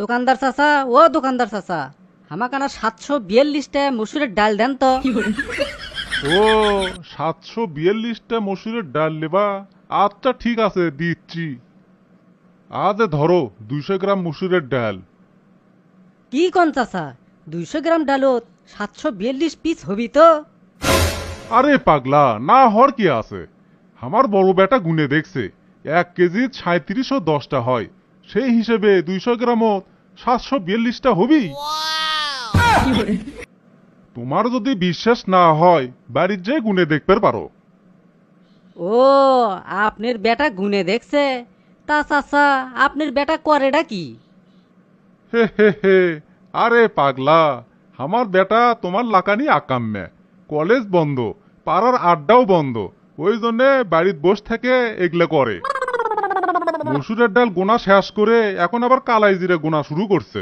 দোকানদার চাচা, ও দোকানদার চাচা, আমাকানা 742টা মসুরের ডাল দেন তো। ও 742টা মসুরের ডাল নেবা? আচ্ছা ঠিক আছে, দিচ্ছি। আজ ধরো 200 গ্রাম মসুরের ডাল। কি কন চাচা, 200 গ্রাম ডালত 742 পিস হবি তো? আরে পাগলা, না হর কি আছে? আমার বড় বেটা গুনে দেখছে 1 কেজি 3710টা হয়, সেই হিসেবে 200 গ্রামত 742টা হবি। তোমার যদি বিশ্বাস না হয় বাড়ির যে গুনে দেখতে পারো। ও, আপনার বেটা গুনে দেখছে? তা চাচা, আপনার বেটা করেডা কি? হে হে হে, আরে পাগলা, আমার বেটা তোমার লাকানি আকাম্যে, কলেজ বন্ধ, পাড়ার আড্ডাও বন্ধ, ওই জন্যে বাড়ির বস থেকে এগলে করে। মসুরের ডাল গোনা শেষ করে এখন আবার কালাই জিরে গোনা শুরু করছে।